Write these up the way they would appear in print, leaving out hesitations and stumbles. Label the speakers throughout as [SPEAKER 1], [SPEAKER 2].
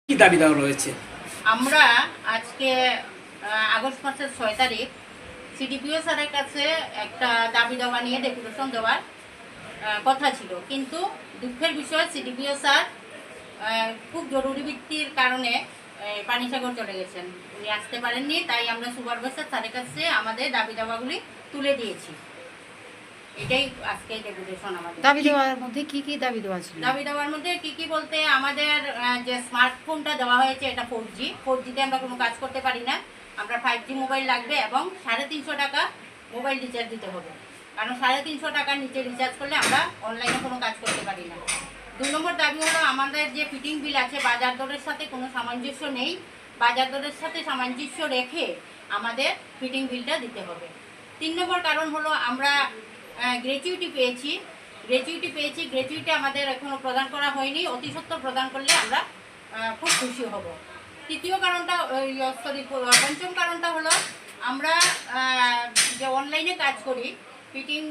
[SPEAKER 1] কি দাবি দেওয়া রয়েছে?
[SPEAKER 2] আমরা আজকে আগস্ট মাসের 6 তারিখ সিডিপিও স্যারের কাছে একটা দাবি দেওয়া নিয়ে ডেপুটেশন দেওয়ার কথা ছিল, কিন্তু দুঃখের বিষয় সিডিপিও স্যার খুব জরুরি ভিত্তির কারণে পানিসাগর চলে গেছেন, উনি আসতে পারেননি। তাই আমরা সুপারভাইজার স্যারের কাছে আমাদের দাবি দাওয়াগুলি তুলে দিয়েছি। এটাই আজকে ডেপুটেশন। আমাদের
[SPEAKER 3] দাবি দেওয়ার মধ্যে কি কি দাবি দেওয়া ছিল?
[SPEAKER 2] দাবি দেওয়ার মধ্যে কি কি বলতে, আমাদের যে স্মার্টফোনটা দেওয়া হয়েছে এটা 4G আমরা কোনো কাজ করতে পারি না। আমরা 5G মোবাইল লাগবে এবং 350 টাকা মোবাইল রিচার্জ দিতে হবে, কারণ 350 টাকার নিচে রিচার্জ করলে আমরা অনলাইনে কোনো কাজ করতে পারি না। 2 নম্বর দাবি হলো, আমাদের যে ফিটিং বিল আছে বাজার দরের সাথে কোনো সামঞ্জস্য নেই, বাজার দরের সাথে সামঞ্জস্য রেখে আমাদের ফিটিং বিলটা দিতে হবে। 3 নম্বর কারণ হলো, আমরা গ্র্যাচুইটি পেয়েছি, গ্র্যাচুইটি আমাদের এখনো প্রদান করা হয়নি, অতি সত্বর প্রদান করলে আমরা খুব খুশি হব। তৃতীয় কারণটা পঞ্চম কারণটা হলো, আমরা যে অনলাইনে কাজ করি, ফিটিং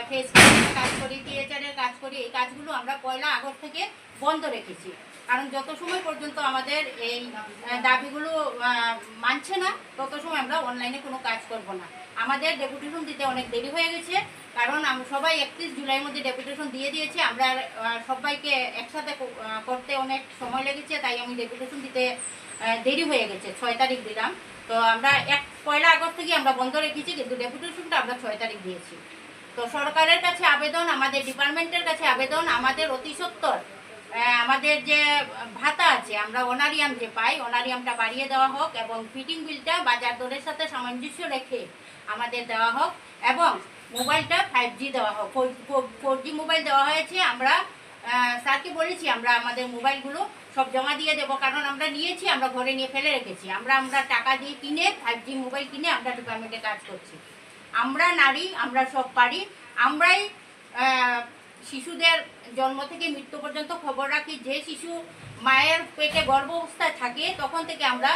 [SPEAKER 2] ফেসবুকের কাজ করি, টিএচআরের কাজ করি, এই কাজগুলো আমরা 1 আগস্ট থেকে বন্ধ রেখেছি। কারণ যত সময় পর্যন্ত আমাদের এই দাবিগুলো মানছে না, তত সময় আমরা অনলাইনে কোনো কাজ করব না। আমাদের ডেপুটেশন দিতে অনেক দেরি হয়ে গেছে, কারণ আমরা সবাই 31 জুলাইয়ের মধ্যে ডেপুটেশন দিয়ে দিয়েছি। আমরা সবাইকে একসাথে করতে অনেক সময় লেগেছে, তাই আমি ডেপুটেশন দিতে দেরি হয়ে গেছে, 6 তারিখ দিলাম। তো আমরা 1 আগস্ট থেকে আমরা বন্ধ রেখেছি, কিন্তু ডেপুটেশনটা আমরা 6 তারিখ দিয়েছি। তো সরকারের কাছে আবেদন, আমাদের ডিপার্টমেন্টের কাছে আবেদন, আমাদের অতি সত্বর আমাদের যে ভাতা আছে, আমরা অনারিয়াম যে পাই, অনারিয়ামটা বাড়িয়ে দেওয়া হোক এবং ফিটিং বিলটা বাজার দরের সাথে সামঞ্জস্য রেখে আমাদের দেওয়া হোক এবং মোবাইলটা 5G দেওয়া হোক। 4G মোবাইল দেওয়া হয়েছে। আমরা স্যারকে বলেছি আমরা আমাদের মোবাইলগুলো সব জমা দিয়ে দেবো, কারণ আমরা নিয়েছি, আমরা ঘরে নিয়ে ফেলে রেখেছি। আমরা টাকা দিয়ে কিনে 5G মোবাইল কিনে আমরা ডিপার্টমেন্টে কাজ করছি। আমরা নারী, আমরা সব পারি। আমরাই শিশুদের জন্ম থেকে মৃত্যু পর্যন্ত খবর রাখি। যে শিশু মায়ের পেটে গর্ভ অবস্থায় থাকে, তখন থেকে আমরা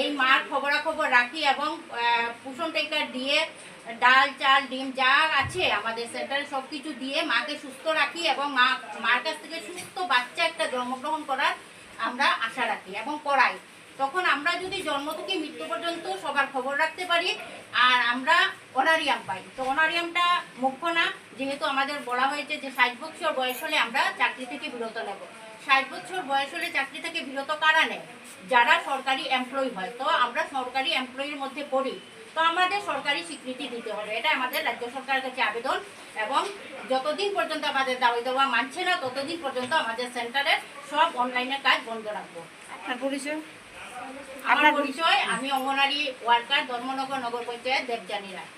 [SPEAKER 2] এই মার খবরাখবর রাখি এবং পোষণ ট্যাঙ্কার দিয়ে ডাল, চাল, ডিম যা আছে আমাদের সেন্টারে সব কিছু দিয়ে মাকে সুস্থ রাখি এবং মার কাছ থেকে সুস্থ বাচ্চা একটা জন্মগ্রহণ করার আমরা আশা রাখি এবং করাই। তখন আমরা যদি জন্ম থেকে মৃত্যু পর্যন্ত সবার খবর রাখতে পারি আর আমরা অনারিয়াম পাই। তো অনারিয়ামটা মুখ্য না, যেহেতু আমাদের বলা হয়েছে যে 60 বছর বয়স হলে আমরা চাকরি থেকে বিরত নেব। 60 বছর বয়স হলে চাকরি থেকে বিরত কারা নেয়? যারা সরকারি এমপ্লয়ি হয়। তো আমরা সরকারি এমপ্লয়ির মধ্যে পড়ি, তো আমাদের সরকারি স্বীকৃতি দিতে হবে। এটা আমাদের রাজ্য সরকারের কাছে আবেদন। এবং যতদিন পর্যন্ত আমাদের দাবি দেওয়া মানছে না, ততদিন পর্যন্ত আমাদের সেন্টারের সব অনলাইনের কাজ বন্ধ রাখবো।
[SPEAKER 3] আপনার পরিচয়?
[SPEAKER 2] আমার পরিচয়, আমি অঙ্গনারী ওয়ার্কার, ধর্মনগর নগর পঞ্চায়েত, দেবযানী রায়।